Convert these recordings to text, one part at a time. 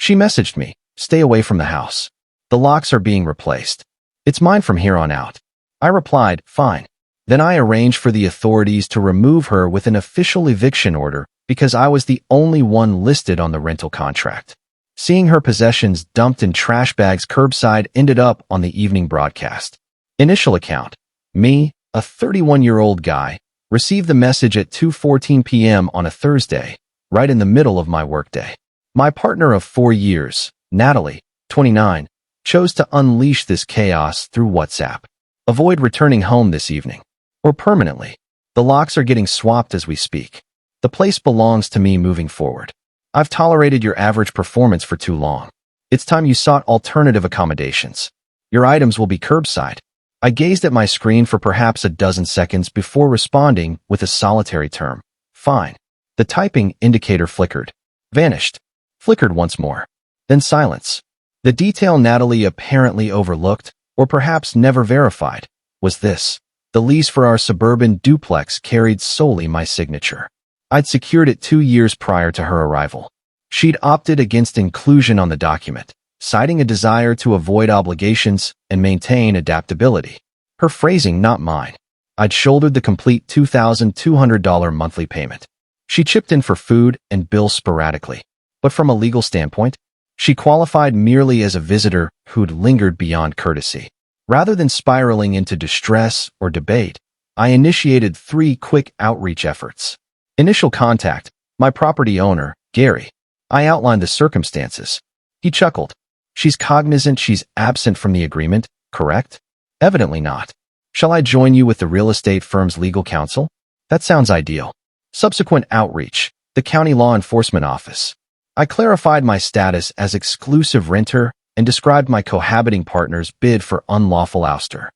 She messaged me, "Stay away from the house. The locks are being replaced. It's mine from here on out." I replied, "Fine." Then I arranged for the authorities to remove her with an official eviction order because I was the only one listed on the rental contract. Seeing her possessions dumped in trash bags curbside ended up on the evening broadcast. Initial account: me, a 31-year-old guy, received the message at 2:14 p.m. on a Thursday, right in the middle of my workday. My partner of 4 years, Natalie, 29, chose to unleash this chaos through WhatsApp. "Avoid returning home this evening. Or permanently. The locks are getting swapped as we speak. The place belongs to me moving forward. I've tolerated your average performance for too long. It's time you sought alternative accommodations. Your items will be curbside." I gazed at my screen for perhaps a dozen seconds before responding with a solitary term: "Fine." The typing indicator flickered, vanished, flickered once more, then silence. The detail Natalie apparently overlooked, or perhaps never verified, was this: the lease for our suburban duplex carried solely my signature. I'd secured it 2 years prior to her arrival. She'd opted against inclusion on the document, citing a desire to avoid obligations and maintain adaptability. Her phrasing, not mine. I'd shouldered the complete $2,200 monthly payment. She chipped in for food and bills sporadically. But from a legal standpoint, she qualified merely as a visitor who'd lingered beyond courtesy. Rather than spiraling into distress or debate, I initiated 3 quick outreach efforts. Initial contact: my property owner, Gary. I outlined the circumstances. He chuckled. "She's cognizant she's absent from the agreement, correct?" "Evidently not." "Shall I join you with the real estate firm's legal counsel?" "That sounds ideal." Subsequent outreach: the county law enforcement office. I clarified my status as exclusive renter and described my cohabiting partner's bid for unlawful ouster.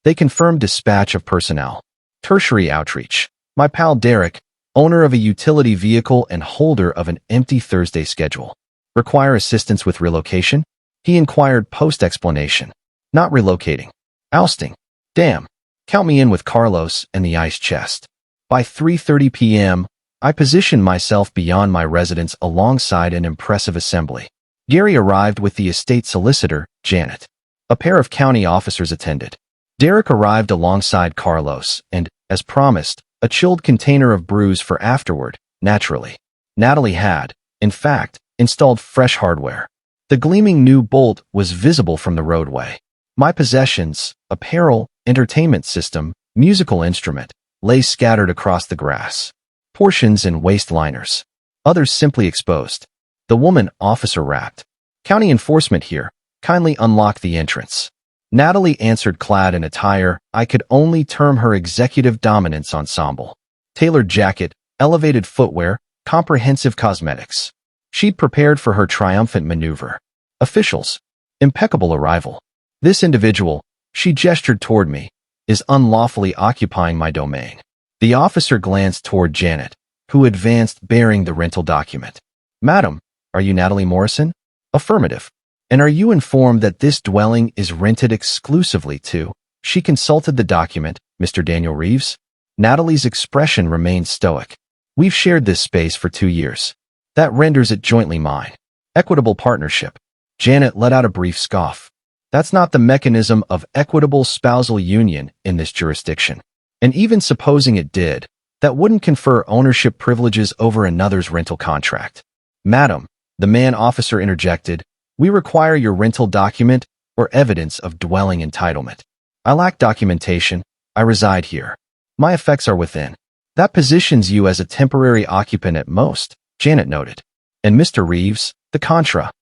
They confirmed dispatch of personnel. Tertiary outreach: my pal Derek, owner of a utility vehicle and holder of an empty Thursday schedule. "Require assistance with relocation?" He inquired post-explanation. "Not relocating. Ousting." "Damn. Count me in with Carlos and the ice chest." By 3:30 p.m., I positioned myself beyond my residence alongside an impressive assembly. Gary arrived with the estate solicitor, Janet. A pair of county officers attended. Derek arrived alongside Carlos and, as promised, a chilled container of brews for afterward, naturally. Natalie had, in fact, installed fresh hardware. The gleaming new bolt was visible from the roadway. My possessions, apparel, entertainment system, musical instrument, lay scattered across the grass. Portions in waste liners. Others simply exposed. The woman officer rapped. "County enforcement here. Kindly unlock the entrance." Natalie answered clad in attire I could only term her executive dominance ensemble. Tailored jacket, elevated footwear, comprehensive cosmetics. She'd prepared for her triumphant maneuver. Officials. Impeccable arrival. "This individual," she gestured toward me, "is unlawfully occupying my domain." The officer glanced toward Janet, who advanced bearing the rental document. "Madam, are you Natalie Morrison?" "Affirmative." "And are you informed that this dwelling is rented exclusively to—" She consulted the document, "Mr. Daniel Reeves?" Natalie's expression remained stoic. "We've shared this space for 2 years. That renders it jointly mine. Equitable partnership." Janet let out a brief scoff. "That's not the mechanism of equitable spousal union in this jurisdiction. And even supposing it did, that wouldn't confer ownership privileges over another's rental contract." "Madam," the man officer interjected, "we require your rental document or evidence of dwelling entitlement." "I lack documentation. I reside here. My effects are within." "That positions you as a temporary occupant at most," Janet noted. "And Mr. Reeves, the contra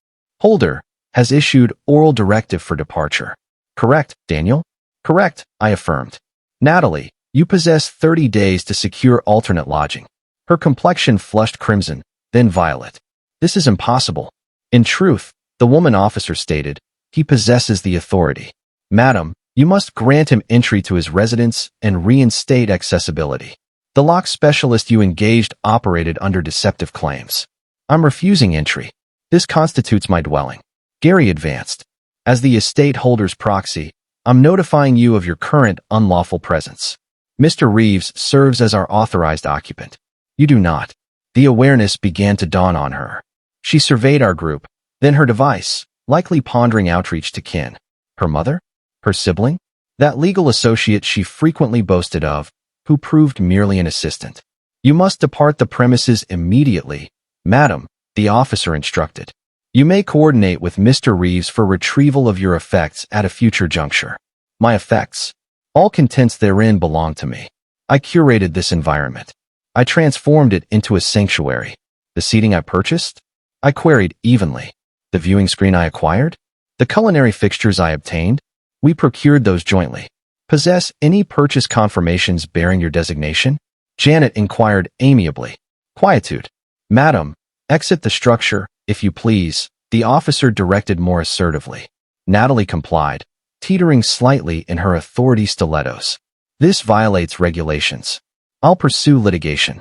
holder, has issued oral directive for departure." "Correct, Daniel?" "Correct," I affirmed. "Natalie, you possess 30 days to secure alternate lodging." Her complexion flushed crimson, then violet. "This is impossible." "In truth," the woman officer stated, "he possesses the authority. Madam, you must grant him entry to his residence and reinstate accessibility. The lock specialist you engaged operated under deceptive claims. I'm refusing entry. This constitutes my dwelling." Gary advanced. "As the estate holder's proxy, I'm notifying you of your current unlawful presence. Mr. Reeves serves as our authorized occupant. You do not." The awareness began to dawn on her. She surveyed our group, Then her device, likely pondering outreach to kin. Her mother? Her sibling? That legal associate she frequently boasted of, who proved merely an assistant. You must depart the premises immediately, madam, the officer instructed. You may coordinate with Mr. Reeves for retrieval of your effects at a future juncture. My effects? All contents therein belong to me. I curated this environment. I transformed it into a sanctuary. The seating I purchased? I queried evenly. The viewing screen I acquired? The culinary fixtures I obtained? We procured those jointly. Possess any purchase confirmations bearing your designation? Janet inquired amiably. Quietude. Madam, exit the structure, if you please, the officer directed more assertively. Natalie complied, teetering slightly in her authority stilettos. This violates regulations. I'll pursue litigation.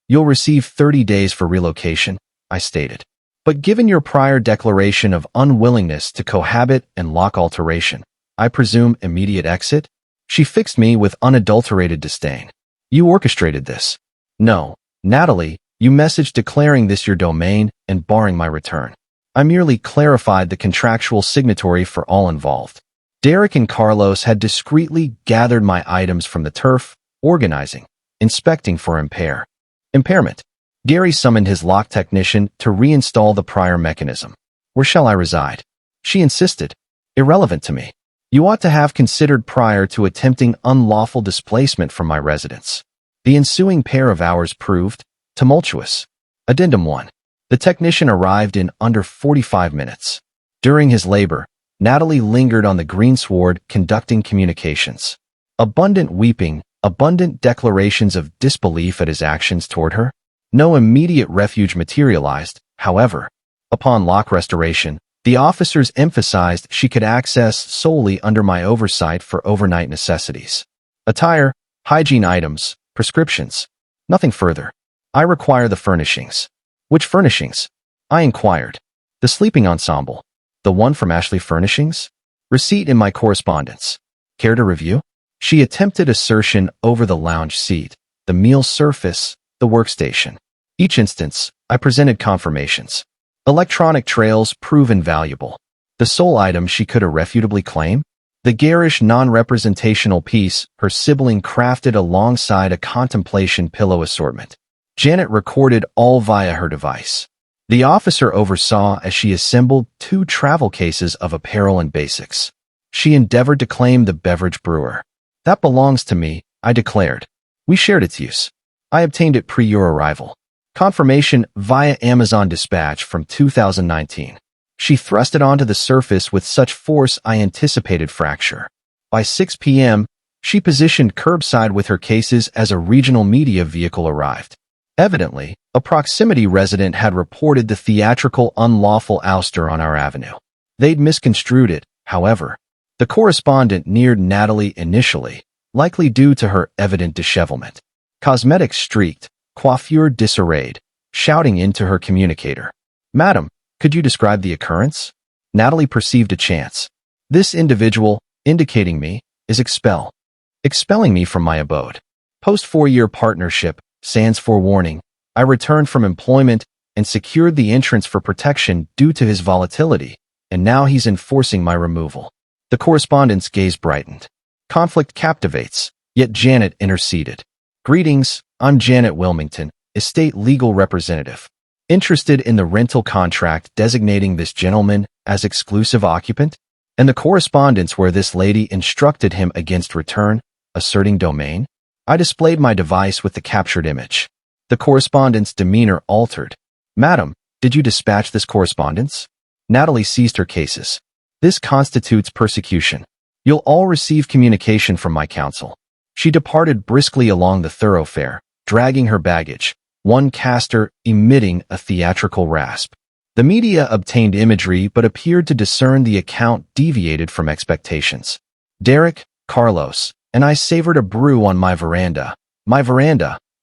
You'll receive 30 days for relocation, I stated. But given your prior declaration of unwillingness to cohabit and lock alteration, I presume immediate exit? She fixed me with unadulterated disdain. You orchestrated this. No, Natalie, you messaged declaring this your domain and barring my return. I merely clarified the contractual signatory for all involved. Derek and Carlos had discreetly gathered my items from the turf, organizing, inspecting for impairment. Gary summoned his lock technician to reinstall the prior mechanism. Where shall I reside? She insisted. Irrelevant to me. You ought to have considered prior to attempting unlawful displacement from my residence. The ensuing pair of hours proved tumultuous. Addendum 1. The technician arrived in under 45 minutes. During his labor, Natalie lingered on the greensward conducting communications. Abundant weeping, abundant declarations of disbelief at his actions toward her. No immediate refuge materialized, however. Upon lock restoration, the officers emphasized she could access solely under my oversight for overnight necessities. Attire, hygiene items, prescriptions. Nothing further. I require the furnishings. Which furnishings? I inquired. The sleeping ensemble. The one from Ashley Furnishings? Receipt in my correspondence. Care to review? She attempted assertion over the lounge seat, the meal surface, the workstation. Each instance, I presented confirmations. Electronic trails prove invaluable. The sole item she could irrefutably claim? The garish non-representational piece her sibling crafted alongside a contemplation pillow assortment. Janet recorded all via her device. The officer oversaw as she assembled 2 travel cases of apparel and basics. She endeavored to claim the beverage brewer. That belongs to me, I declared. We shared its use. I obtained it pre your arrival. Confirmation via Amazon dispatch from 2019. She thrust it onto the surface with such force I anticipated fracture. By 6 p.m., she positioned curbside with her cases as a regional media vehicle arrived. Evidently, a proximity resident had reported the theatrical unlawful ouster on our avenue. They'd misconstrued it, however. The correspondent neared Natalie initially, likely due to her evident dishevelment. Cosmetics streaked, coiffure disarrayed, shouting into her communicator. Madam, could you describe the occurrence? Natalie perceived a chance. This individual, indicating me, is expelling me from my abode. Post 4-year partnership, sans forewarning, I returned from employment and secured the entrance for protection due to his volatility, and now he's enforcing my removal. The correspondent's gaze brightened. Conflict captivates, yet Janet interceded. Greetings, I'm Janet Wilmington, estate legal representative. Interested in the rental contract designating this gentleman as exclusive occupant? And the correspondence where this lady instructed him against return, asserting domain? I displayed my device with the captured image. The correspondent's demeanor altered. Madam, did you dispatch this correspondence? Natalie seized her cases. This constitutes persecution. You'll all receive communication from my counsel. She departed briskly along the thoroughfare, dragging her baggage, one caster emitting a theatrical rasp. The media obtained imagery but appeared to discern the account deviated from expectations. Derek, Carlos, and I savored a brew on my veranda,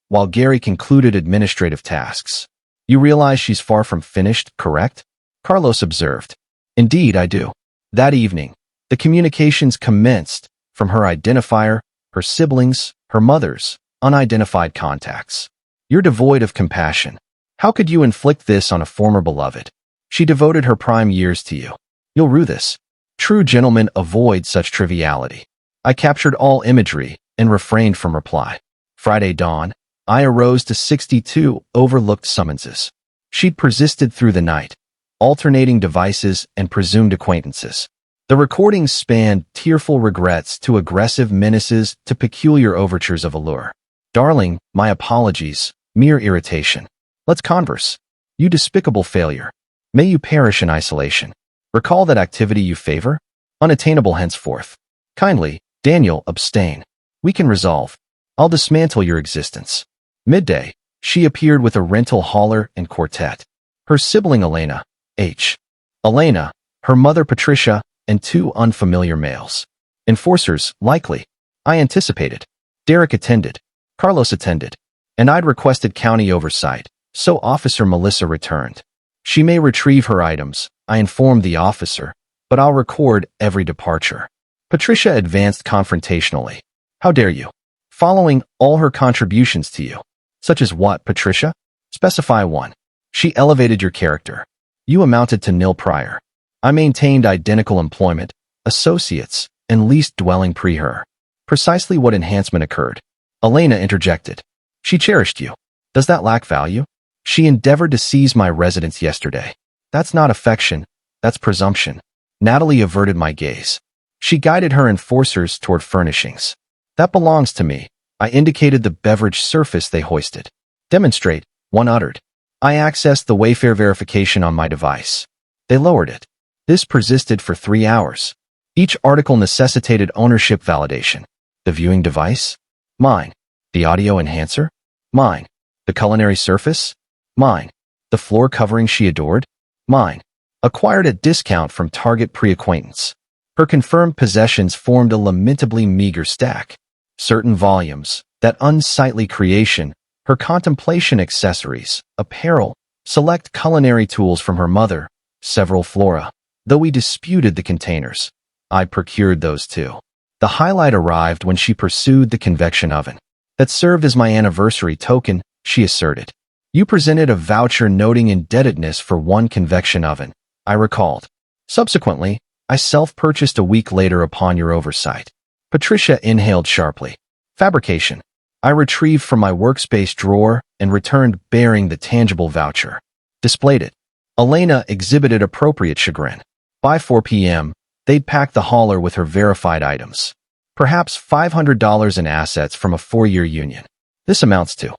while Gary concluded administrative tasks. You realize she's far from finished, correct? Carlos observed. Indeed, I do. That evening, the communications commenced from her identifier, her siblings, her mother's unidentified contacts. You're devoid of compassion. How could you inflict this on a former beloved? She devoted her prime years to you. You'll rue this. True gentlemen avoid such triviality. I captured all imagery and refrained from reply. Friday dawn, I arose to 62 overlooked summonses. She'd persisted through the night, alternating devices and presumed acquaintances. The recordings spanned tearful regrets to aggressive menaces to peculiar overtures of allure. Darling, my apologies, mere irritation. Let's converse. You despicable failure. May you perish in isolation. Recall that activity you favor? Unattainable henceforth. Kindly, Daniel, abstain. We can resolve. I'll dismantle your existence. Midday, she appeared with a rental hauler and quartet. Her sibling Elena, H. Elena, her mother Patricia, and 2 unfamiliar males. Enforcers, likely. I anticipated. Derek attended. Carlos attended. And I'd requested county oversight, so Officer Melissa returned. She may retrieve her items, I informed the officer, but I'll record every departure. Patricia advanced confrontationally. How dare you? Following all her contributions to you. Such as what, Patricia? Specify one. She elevated your character. You amounted to nil prior. I maintained identical employment, associates, and leased dwelling pre-her. Precisely what enhancement occurred? Elena interjected. She cherished you. Does that lack value? She endeavored to seize my residence yesterday. That's not affection, that's presumption. Natalie averted my gaze. She guided her enforcers toward furnishings. That belongs to me. I indicated the beverage surface they hoisted. Demonstrate, one uttered. I accessed the Wayfair verification on my device. They lowered it. This persisted for 3 hours. Each article necessitated ownership validation. The viewing device? Mine. The audio enhancer? Mine. The culinary surface? Mine. The floor covering she adored? Mine. Acquired at discount from Target pre-acquaintance. Her confirmed possessions formed a lamentably meager stack. Certain volumes, that unsightly creation, her contemplation accessories, apparel, select culinary tools from her mother, several flora. Though we disputed the containers, I procured those too. The highlight arrived when she pursued the convection oven. That served as my anniversary token, she asserted. You presented a voucher noting indebtedness for 1 convection oven, I recalled. Subsequently, I self-purchased a week later upon your oversight. Patricia inhaled sharply. Fabrication. I retrieved from my workspace drawer and returned bearing the tangible voucher. Displayed it. Elena exhibited appropriate chagrin. By 4 p.m., they'd packed the hauler with her verified items. Perhaps $500 in assets from a 4-year union. This amounts to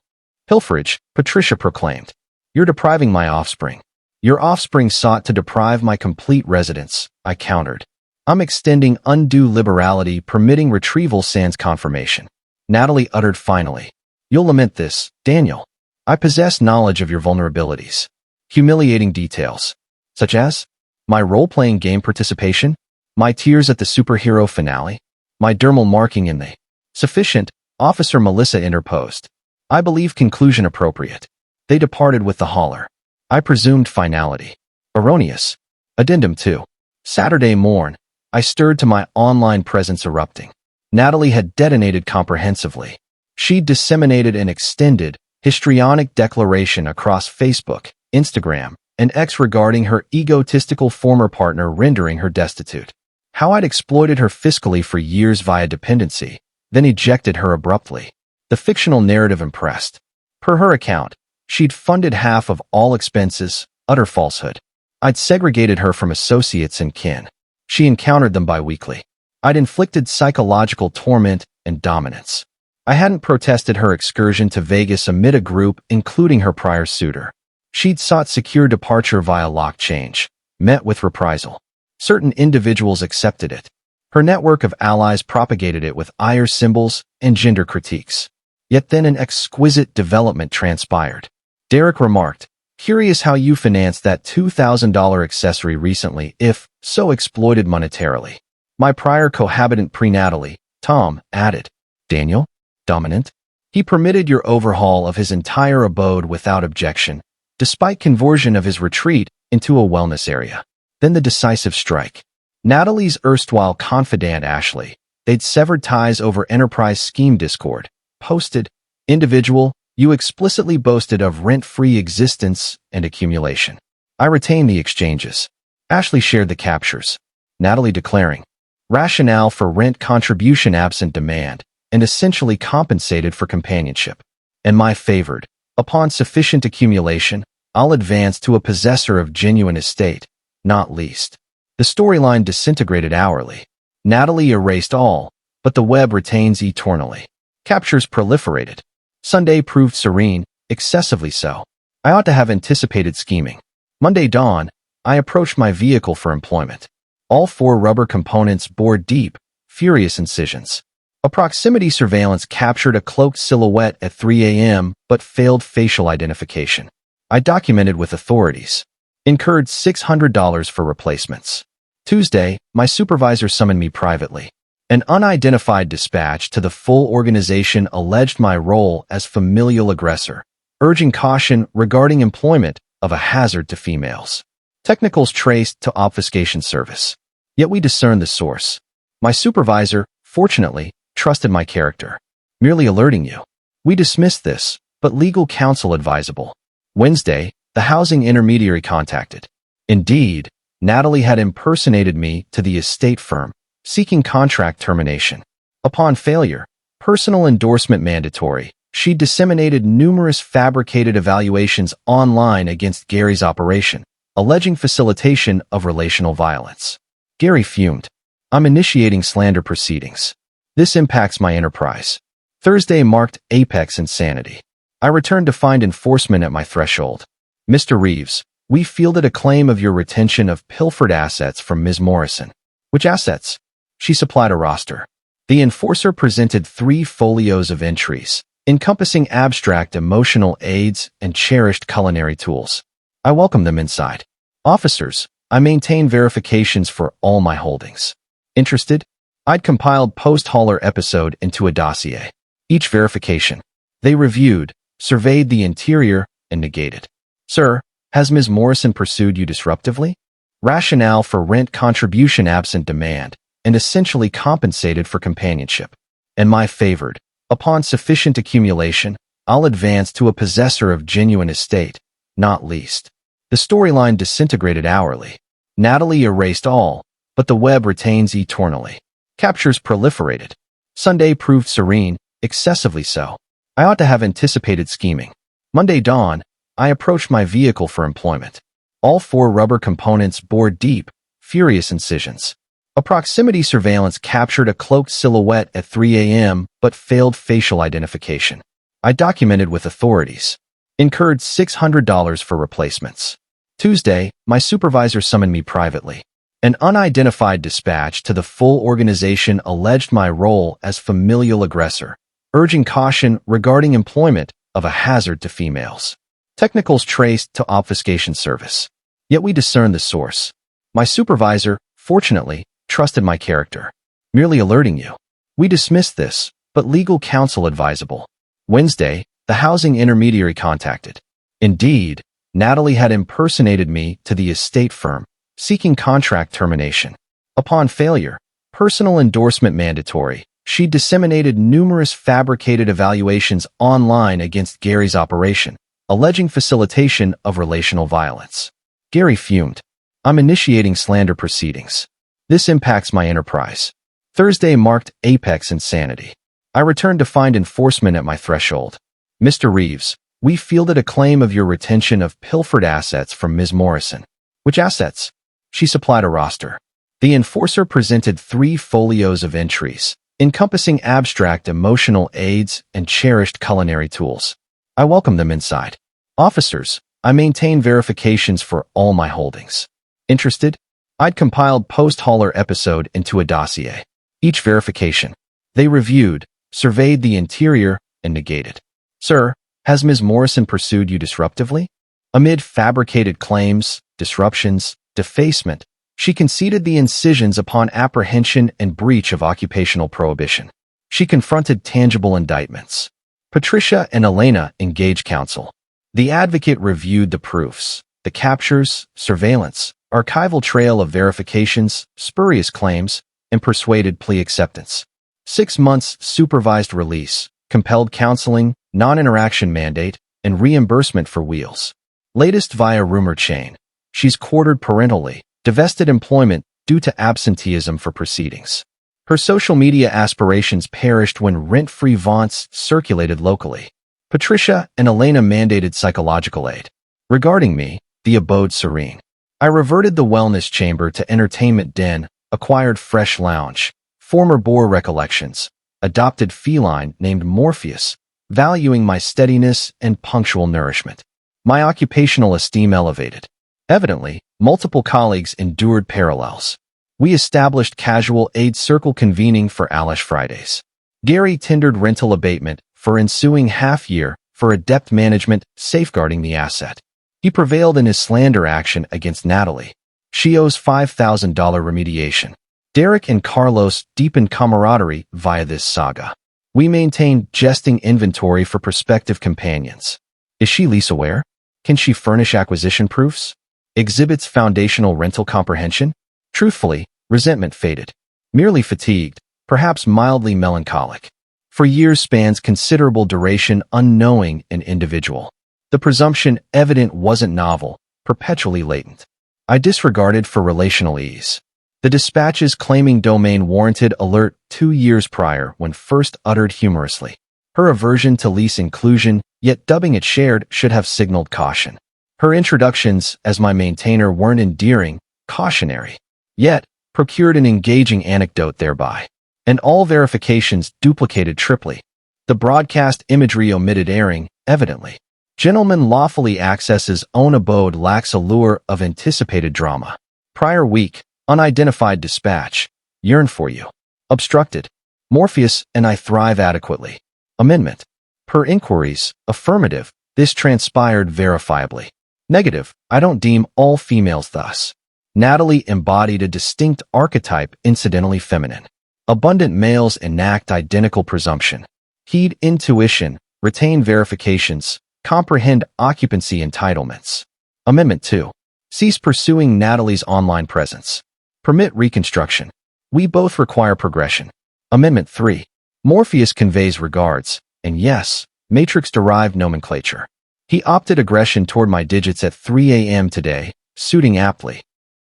pilferage, Patricia proclaimed. You're depriving my offspring. Your offspring sought to deprive my complete residence, I countered. I'm extending undue liberality permitting retrieval sans confirmation. Natalie uttered finally. You'll lament this, Daniel. I possess knowledge of your vulnerabilities. Humiliating details. Such as? My role-playing game participation? My tears at the superhero finale? My dermal marking in the... Sufficient, Officer Melissa interposed. I believe conclusion appropriate. They departed with the hauler. I presumed finality. Erroneous. Addendum 2. Saturday morn, I stirred to my online presence erupting. Natalie had detonated comprehensively. She'd disseminated an extended, histrionic declaration across Facebook, Instagram, and X regarding her egotistical former partner rendering her destitute. How I'd exploited her fiscally for years via dependency, then ejected her abruptly. The fictional narrative impressed. Per her account, she'd funded half of all expenses, utter falsehood. I'd segregated her from associates and kin. She encountered them bi-weekly. I'd inflicted psychological torment and dominance. I hadn't protested her excursion to Vegas amid a group including her prior suitor. She'd sought secure departure via lock change, met with reprisal. Certain individuals accepted it. Her network of allies propagated it with ire symbols and gender critiques. Yet then an exquisite development transpired. Derek remarked, curious how you financed that $2,000 accessory recently if so exploited monetarily. My prior cohabitant prenatally, Tom, added, Daniel? Dominant? He permitted your overhaul of his entire abode without objection, despite conversion of his retreat into a wellness area. Then the decisive strike. Natalie's erstwhile confidant Ashley, they'd severed ties over enterprise scheme discord, posted, individual, you explicitly boasted of rent-free existence and accumulation. I retain the exchanges. Ashley shared the captures. Natalie declaring, rationale for rent contribution absent demand, and essentially compensated for companionship. And my favored, upon sufficient accumulation, I'll advance to a possessor of genuine estate, not least. The storyline disintegrated hourly. Natalie erased all, but the web retains eternally. Captures proliferated. Sunday proved serene, excessively so. I ought to have anticipated scheming. Monday dawn, I approached my vehicle for employment. All 4 rubber components bore deep, furious incisions. A proximity surveillance captured a cloaked silhouette at 3 a.m. but failed facial identification. I documented with authorities. Incurred $600 for replacements. Tuesday, my supervisor summoned me privately. An unidentified dispatch to the full organization alleged my role as familial aggressor, urging caution regarding employment of a hazard to females. Technicals traced to obfuscation service. Yet we discerned the source. My supervisor, fortunately, trusted my character. Merely alerting you. We dismissed this, but legal counsel advisable. Wednesday, the housing intermediary contacted. Indeed, Natalie had impersonated me to the estate firm, seeking contract termination. Upon failure, personal endorsement mandatory, she disseminated numerous fabricated evaluations online against Gary's operation, alleging facilitation of relational violence. Gary fumed. I'm initiating slander proceedings. This impacts my enterprise. Thursday marked apex insanity. I returned to find enforcement at my threshold. Mr. Reeves, we fielded a claim of your retention of pilfered assets from Ms. Morrison. Which assets? She supplied a roster. The enforcer presented 3 folios of entries, encompassing abstract emotional aids and cherished culinary tools. I welcome them inside. Officers, I maintain verifications for all my holdings. Interested? I'd compiled post-hauler episode into a dossier. Each verification. They reviewed, surveyed the interior, and negated. Sir, has Ms. Morrison pursued you disruptively? Rationale for rent contribution absent demand, and essentially compensated for companionship. And my favored, upon sufficient accumulation, I'll advance to a possessor of genuine estate, not least. The storyline disintegrated hourly. Natalie erased all, but the web retains eternally. Captures proliferated. Sunday proved serene, excessively so. I ought to have anticipated scheming. Monday dawn, I approached my vehicle for employment. All 4 rubber components bore deep, furious incisions. A proximity surveillance captured a cloaked silhouette at 3 a.m. but failed facial identification. I documented with authorities. Incurred $600 for replacements. Tuesday, my supervisor summoned me privately. An unidentified dispatch to the full organization alleged my role as familial aggressor, urging caution regarding employment of a hazard to females. Technicals traced to obfuscation service. Yet we discerned the source. My supervisor, fortunately, trusted my character. Merely alerting you. We dismissed this, but legal counsel advisable. Wednesday, the housing intermediary contacted. Indeed, Natalie had impersonated me to the estate firm, seeking contract termination. Upon failure, personal endorsement mandatory, she disseminated numerous fabricated evaluations online against Gary's operation, alleging facilitation of relational violence. Gary fumed. I'm initiating slander proceedings. This impacts my enterprise. Thursday marked apex insanity. I returned to find enforcement at my threshold. Mr. Reeves, we fielded a claim of your retention of pilfered assets from Ms. Morrison. Which assets? She supplied a roster. The enforcer presented 3 folios of entries, encompassing abstract emotional aids and cherished culinary tools. I welcome them inside. Officers, I maintain verifications for all my holdings. Interested? I'd compiled post-hauler episode into a dossier. Each verification. They reviewed, surveyed the interior, and negated. Sir, has Ms. Morrison pursued you disruptively? Amid fabricated claims, disruptions, defacement, she conceded the incisions upon apprehension and breach of occupational prohibition. She confronted tangible indictments. Patricia and Elena engaged counsel. The advocate reviewed the proofs, the captures, surveillance, archival trail of verifications, spurious claims, and persuaded plea acceptance. 6 months supervised release, compelled counseling, non-interaction mandate, and reimbursement for wheels. Latest via rumor chain. She's quartered parentally, divested employment due to absenteeism for proceedings. Her social media aspirations perished when rent-free vaunts circulated locally. Patricia and Elena mandated psychological aid. Regarding me, the abode serene. I reverted the wellness chamber to entertainment den, acquired fresh lounge, former boar recollections, adopted feline named Morpheus, valuing my steadiness and punctual nourishment. My occupational esteem elevated. Evidently, multiple colleagues endured parallels. We established casual aid circle convening for Alish Fridays. Gary tendered rental abatement for ensuing half-year for adept management safeguarding the asset. He prevailed in his slander action against Natalie. She owes $5,000 remediation. Derek and Carlos deepened camaraderie via this saga. We maintained jesting inventory for prospective companions. Is she lease-aware? Can she furnish acquisition proofs? Exhibits foundational rental comprehension? Truthfully, resentment faded. Merely fatigued, perhaps mildly melancholic. For years spans considerable duration unknowing and individual. The presumption evident wasn't novel, perpetually latent. I disregarded for relational ease. The dispatches claiming domain warranted alert 2 years prior when first uttered humorously. Her aversion to lease inclusion, yet dubbing it shared, should have signaled caution. Her introductions as my maintainer weren't endearing, cautionary. Yet, procured an engaging anecdote thereby. And all verifications duplicated triply. The broadcast imagery omitted airing, evidently. Gentleman lawfully accesses own abode lacks allure of anticipated drama. Prior week, unidentified dispatch. Yearn for you. Obstructed. Morpheus and I thrive adequately. Amendment. Per inquiries, affirmative, this transpired verifiably. Negative, I don't deem all females thus. Natalie embodied a distinct archetype incidentally feminine. Abundant males enact identical presumption. Heed intuition, retain verifications, comprehend occupancy entitlements. Amendment 2. Cease pursuing Natalie's online presence. Permit reconstruction. We both require progression. Amendment 3. Morpheus conveys regards, and yes, matrix-derived nomenclature. He opted aggression toward my digits at 3 a.m. today, suiting aptly.